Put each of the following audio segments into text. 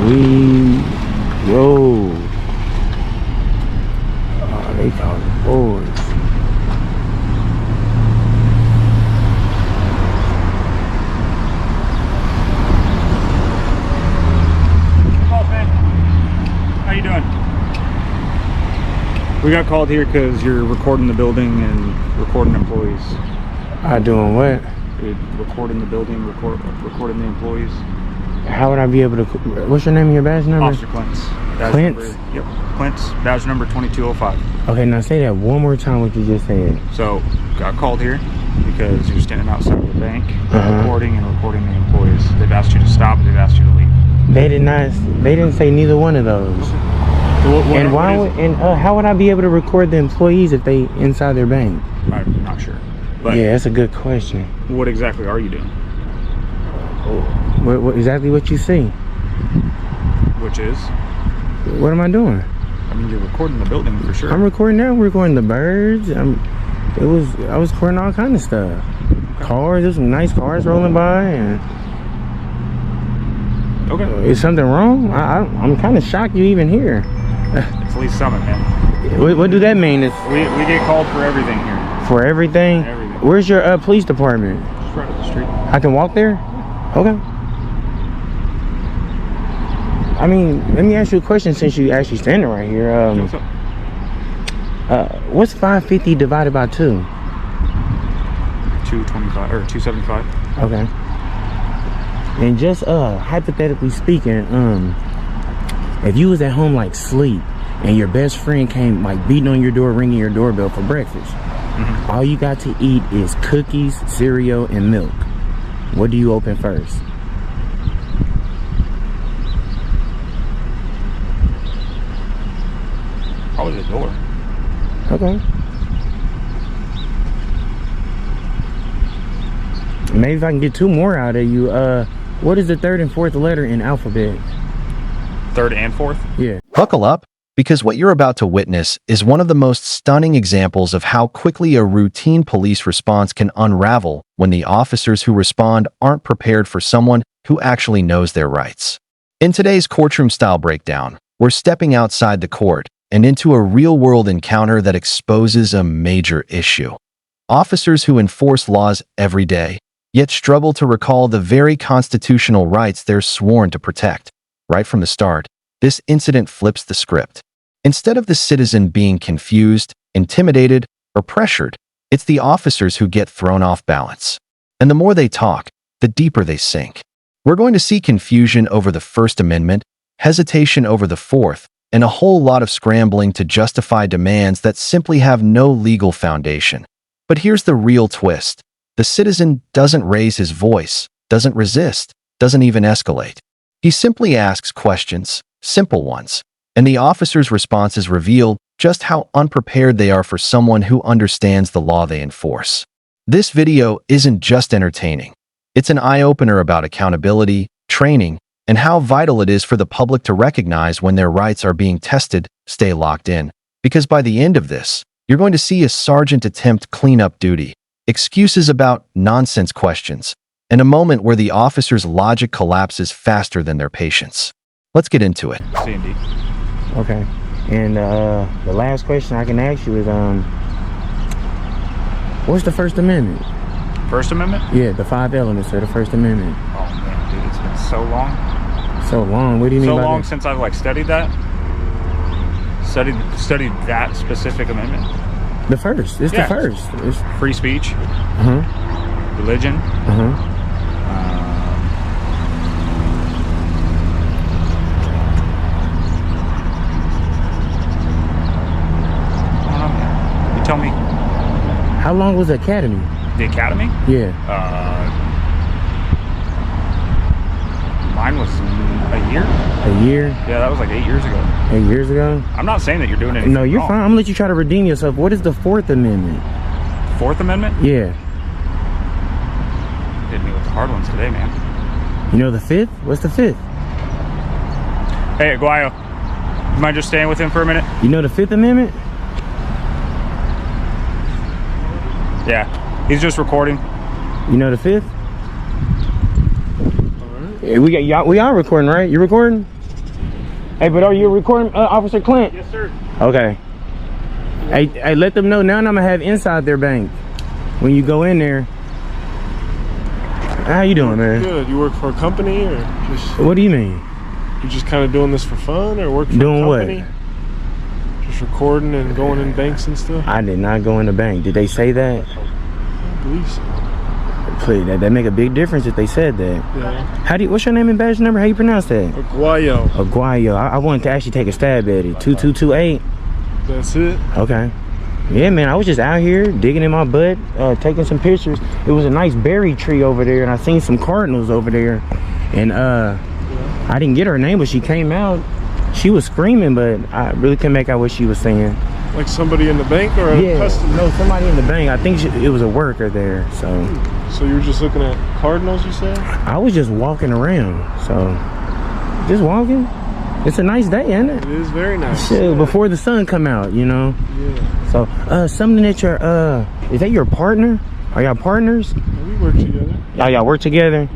Yo. Oh, they call it boys. How you doing? We got called here because you're recording the building and recording employees. I doing what? You're recording the building, recording the employees. How would I be able to? What's your name and your badge number? Officer Clintz. Clintz? Yep, Clintz. Badge number 2205. Okay, now say that one more time. What you just said. So, got called here because you're standing outside of the bank, recording the employees. They've asked you to stop. They've asked you to leave. They did not. They didn't say neither one of those. So and why would? And how would I be able to record the employees if they inside their bank? I'm not sure. But yeah, that's a good question. What exactly are you doing? What exactly what you see? Which is? What am I doing? I mean, you're recording the building for sure. I'm recording now. I'm recording the birds. I was recording all kind of stuff. Okay. Cars. There's some nice cars rolling by. And okay. Is something wrong? I'm kind of shocked you even here. It's Lee Summit, man. What do that mean? It's we get called for everything here. For everything? Everything. Where's your police department? Just right up the street. I can walk there? Okay. I mean, let me ask you a question since you actually standing right here. What's up? What's 550 divided by 2? 225 or 275. Okay. And just hypothetically speaking, if you was at home like sleep and your best friend came like beating on your door, ringing your doorbell for breakfast, all you got to eat is cookies, cereal, and milk. What do you open first? Probably the door. Okay. Maybe if I can get 2 more out of you, what is the 3rd and 4th letter in alphabet? 3rd and 4th? Yeah. Buckle up, because what you're about to witness is one of the most stunning examples of how quickly a routine police response can unravel when the officers who respond aren't prepared for someone who actually knows their rights. In today's courtroom-style breakdown, we're stepping outside the court and into a real-world encounter that exposes a major issue. Officers who enforce laws every day, yet struggle to recall the very constitutional rights they're sworn to protect. Right from the start, this incident flips the script. Instead of the citizen being confused, intimidated, or pressured, it's the officers who get thrown off balance. And the more they talk, the deeper they sink. We're going to see confusion over the First Amendment, hesitation over the Fourth, and a whole lot of scrambling to justify demands that simply have no legal foundation. But here's the real twist. The citizen doesn't raise his voice, doesn't resist, doesn't even escalate. He simply asks questions, simple ones, and the officer's responses reveal just how unprepared they are for someone who understands the law they enforce. This video isn't just entertaining. It's an eye-opener about accountability, training, and how vital it is for the public to recognize when their rights are being tested. Stay locked in, because by the end of this, you're going to see a sergeant attempt cleanup duty, excuses about nonsense questions, and a moment where the officer's logic collapses faster than their patience. Let's get into it. C&D. Okay. And the last question I can ask you is, what's the First Amendment? First Amendment? Yeah, the 5 elements of the First Amendment. Oh man, dude, it's been so long. So long? What do you mean by that? So long since I've like studied that. Studied that specific amendment. The first. It's the first. It's free speech. Religion. I don't know, man. You tell me. How long was the academy? The academy? Yeah. Mine was a year. A year? Yeah, that was like 8 years ago. 8 years ago? I'm not saying that you're doing anything No, you're wrong. fine. I'm gonna let you try to redeem yourself. What is the 4th Amendment? 4th Amendment? Yeah. Hit me with the hard ones today, man. You know the 5th? What's the 5th? Hey, Aguayo, you mind just staying with him for a minute? You know the 5th Amendment? Yeah, he's just recording. You know the 5th? Yeah, we are recording, right? You recording? Hey, but are you recording, Officer Clint? Yes, sir. Okay. Hey, let them know now. I'm gonna have inside their bank when you go in there. How you doing, man? Good. You work for a company, or just? What do you mean? You just kind of doing this for fun, or work for Doing a company? what? Just recording and going in banks and stuff. I did not go in the bank. Did they say that? I believe so. Please, that make a big difference if they said that. Yeah. What's your name and badge number? How you pronounce that? Aguayo. Aguayo. I wanted to actually take a stab at it. 2228. That's it. Okay. Yeah, man, I was just out here digging in my butt, taking some pictures. It was a nice berry tree over there, and I seen some cardinals over there. And I didn't get her name, but she came out. She was screaming, but I really couldn't make out what she was saying. Like somebody in the bank or a customer? No, somebody in the bank. I think it was a worker there. So you were just looking at cardinals, you said? I was just walking around. So just walking. It's a nice day, isn't it? It is very nice. Shit, before the sun come out, you know. Yeah. So something that you're is that your partner? Are y'all partners? We work together. Y'all work together?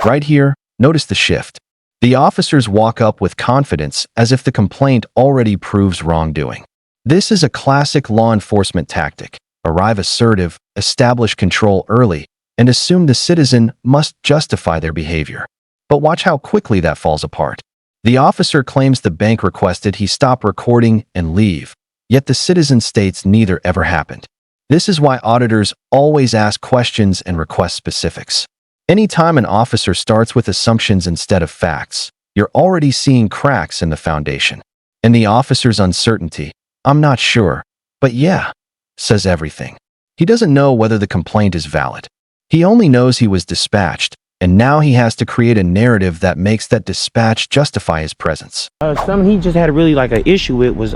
Right here, notice the shift. The officers walk up with confidence as if the complaint already proves wrongdoing. This is a classic law enforcement tactic. Arrive assertive, establish control early, and assume the citizen must justify their behavior. But watch how quickly that falls apart. The officer claims the bank requested he stop recording and leave, yet the citizen states neither ever happened. This is why auditors always ask questions and request specifics. Anytime an officer starts with assumptions instead of facts, you're already seeing cracks in the foundation. And the officer's uncertainty, "I'm not sure, but yeah," says everything. He doesn't know whether the complaint is valid. He only knows he was dispatched, and now he has to create a narrative that makes that dispatch justify his presence. Something he just had really like an issue with was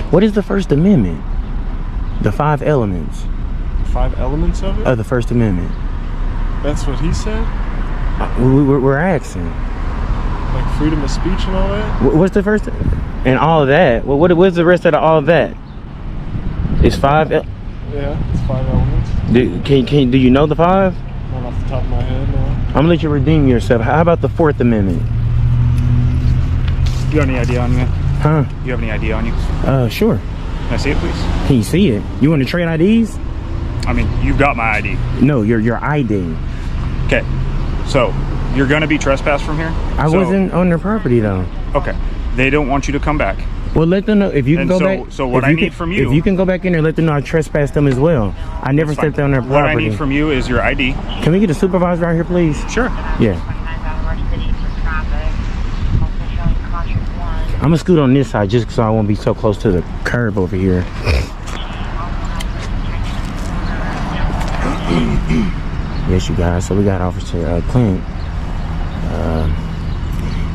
what is the First Amendment? The 5 elements 5 elements of it? of the First Amendment. That's what he said? We're asking. Like freedom of speech and all that? What's the first and all of that? Well, what's the rest of all of that? It's 5. Yeah, it's 5 elements. Do you know the 5? Not off the top of my head, no. I'm gonna let you redeem yourself. How about the 4th Amendment? You have any idea on me? Huh? You have any idea on you? Sure. Can I see it, please? Can you see it? You want to trade IDs? I mean, you've got my ID. No, your ID. Okay. So, you're going to be trespassed from here? I wasn't on their property though. Okay. They don't want you to come back. Well, let them know if you can go back. So what I need from you... If you can go back in there, let them know I trespassed them as well. I never stepped on their property. What I need from you is your ID. Can we get a supervisor out here, please? Sure. Yeah. I'm gonna scoot on this side just so I won't be so close to the curb over here. Yes, you guys. So we got Officer Clint.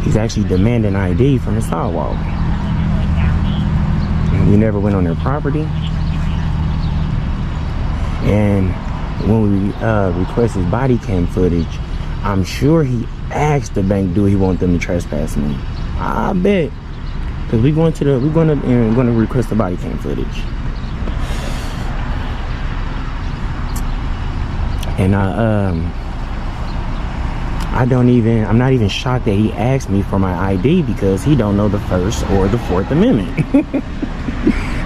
He's actually demanding ID from the sidewalk. We never went on their property. And when we requested body cam footage, I'm sure he asked the bank, do he want them to trespass me? I bet. Because we're going to request the body cam footage. And I'm not even shocked that he asked me for my ID because he don't know the First or the 4th Amendment.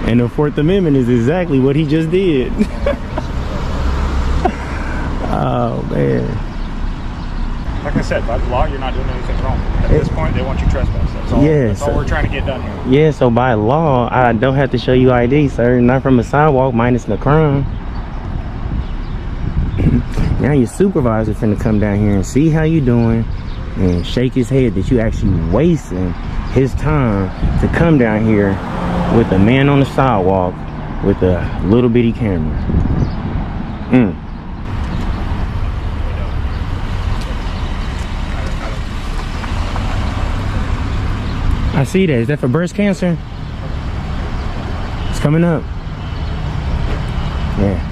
And the 4th Amendment is exactly what he just did. Oh man. Like I said, by the law, you're not doing anything wrong. At this point, they want you trespassed. That's all. Yeah, that's all we're trying to get done here. Yeah, so by law, I don't have to show you ID, sir. Not from a sidewalk, minus the crime. Now your supervisor finna come down here and see how you doing and shake his head that you actually wasting his time to come down here with a man on the sidewalk with a little bitty camera. I see that. Is that for breast cancer? It's coming up. Yeah.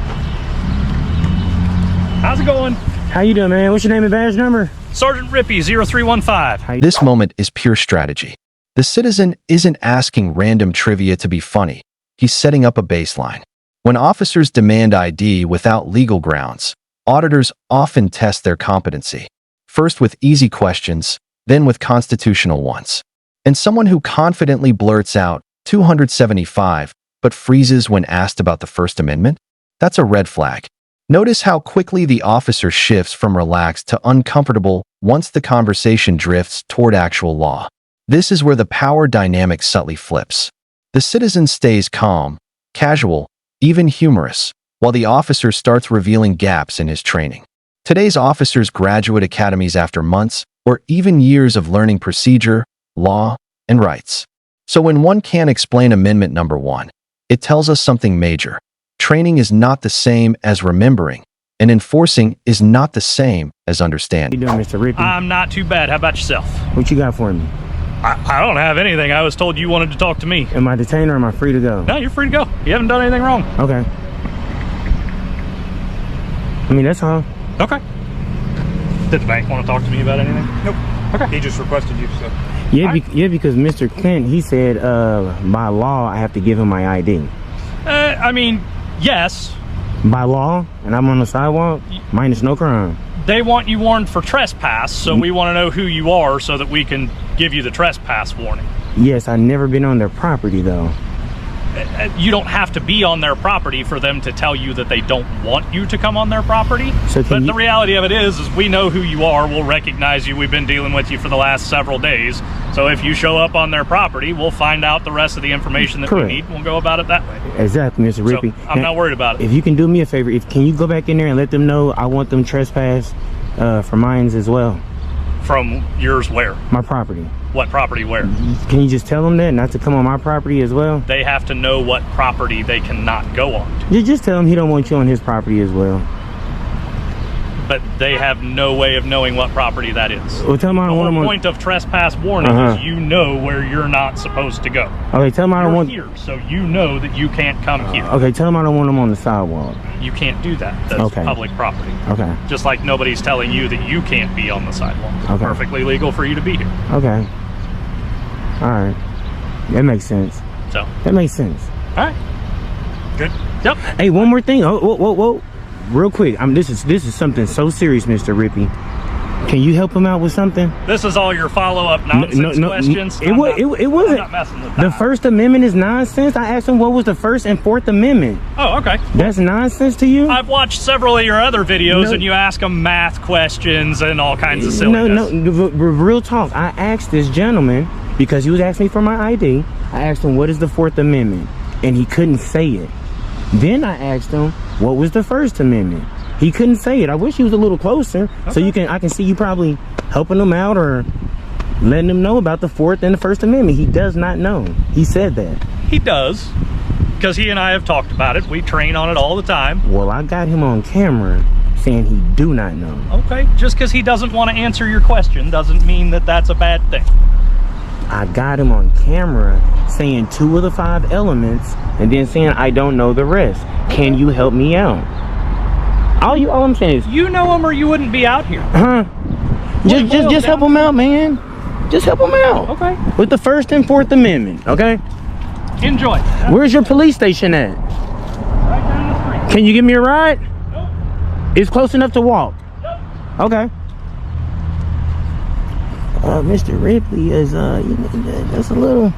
How's it going? How you doing, man? What's your name and badge number? Sergeant Rippy, 0315. This moment is pure strategy. The citizen isn't asking random trivia to be funny. He's setting up a baseline. When officers demand ID without legal grounds, auditors often test their competency. First with easy questions, then with constitutional ones. And someone who confidently blurts out 275 but freezes when asked about the First Amendment? That's a red flag. Notice how quickly the officer shifts from relaxed to uncomfortable once the conversation drifts toward actual law. This is where the power dynamic subtly flips. The citizen stays calm, casual, even humorous, while the officer starts revealing gaps in his training. Today's officers graduate academies after months or even years of learning procedure, law, and rights. So when one can't explain Amendment number 1, it tells us something major. Training is not the same as remembering, and enforcing is not the same as understanding. How you doing, Mr. Rippy? I'm not too bad. How about yourself? What you got for me? I don't have anything. I was told you wanted to talk to me. Am I detained or am I free to go? No, you're free to go. You haven't done anything wrong. Okay. I mean, that's all. Okay. Did the bank want to talk to me about anything? Nope. Okay. He just requested you, so. Yeah, because Mr. Clint, he said by law I have to give him my ID. I mean, yes. By law, and I'm on the sidewalk, minus no crime. They want you warned for trespass, so we want to know who you are so that we can give you the trespass warning. Yes, I've never been on their property though. You don't have to be on their property for them to tell you that they don't want you to come on their property. So But the reality of it is we know who you are. We'll recognize you. We've been dealing with you for the last several days. So if you show up on their property, we'll find out the rest of the information that Correct. we need, and we'll go about it that way. Exactly, Mr. Rippy. So I'm not worried about it. If you can do me a favor, can you go back in there and let them know I want them trespass for mines as well? From yours where? My property. What property where? Can you just tell them that, not to come on my property as well? They have to know what property they cannot go on to. You just tell him he don't want you on his property as well. But they have no way of knowing what property that is. Well, tell him I The don't want whole him on. point of trespass warning is you know where you're not supposed to go. Okay, tell him I don't You're want. here, so you know that you can't come here. Okay, tell him I don't want him on the sidewalk. You can't do that. That's Okay. public property. Okay. Just like nobody's telling you that you can't be on the sidewalk. It's Okay. perfectly legal for you to be here. Okay. All right. That makes sense. So, That makes sense. all right. Good. Yep. Hey, one more thing. Oh, whoa. Real quick. This is something so serious, Mr. Rippy. Can you help him out with something? This is all your follow-up nonsense questions. It wasn't. I'm not messing with The that. First Amendment is nonsense. I asked him what was the First and Fourth Amendment. Oh, okay. That's nonsense to you? I've watched several of your other videos, No. and you ask them math questions and all kinds of silliness. No. Real talk. I asked this gentleman because he was asking me for my ID. I asked him what is the Fourth Amendment, and he couldn't say it. Then I asked him what was the First Amendment. He couldn't say it. I wish he was a little closer, so I can see you probably helping him out or letting him know about the Fourth and the First Amendment. He does not know. He said that. He does, because he and I have talked about it. We train on it all the time. Well, I got him on camera saying he do not know. Okay, just because he doesn't want to answer your question doesn't mean that that's a bad thing. I got him on camera saying 2 of the 5 elements and then saying I don't know the rest. Can you help me out? All I'm saying is, You know him or you wouldn't be out here. just help him out, man. Just help him out. Okay. With the First and Fourth Amendment, okay? Enjoy. Where's your police station at? Right down the street. Can you give me a ride? Nope. It's close enough to walk. Nope. Okay. Mr. Ripley is, that's a little,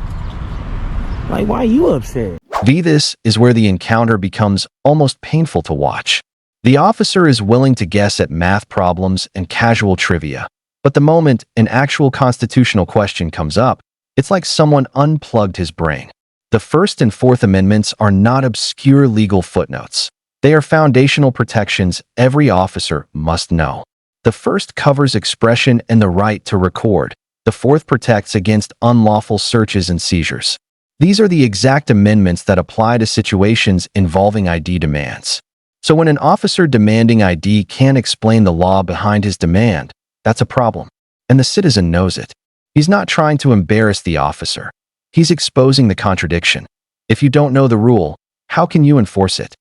like, why are you upset? This is where the encounter becomes almost painful to watch. The officer is willing to guess at math problems and casual trivia, but the moment an actual constitutional question comes up, it's like someone unplugged his brain. The First and Fourth Amendments are not obscure legal footnotes. They are foundational protections every officer must know. The first covers expression and the right to record. The fourth protects against unlawful searches and seizures. These are the exact amendments that apply to situations involving ID demands. So when an officer demanding ID can't explain the law behind his demand, that's a problem. And the citizen knows it. He's not trying to embarrass the officer. He's exposing the contradiction. If you don't know the rule, how can you enforce it?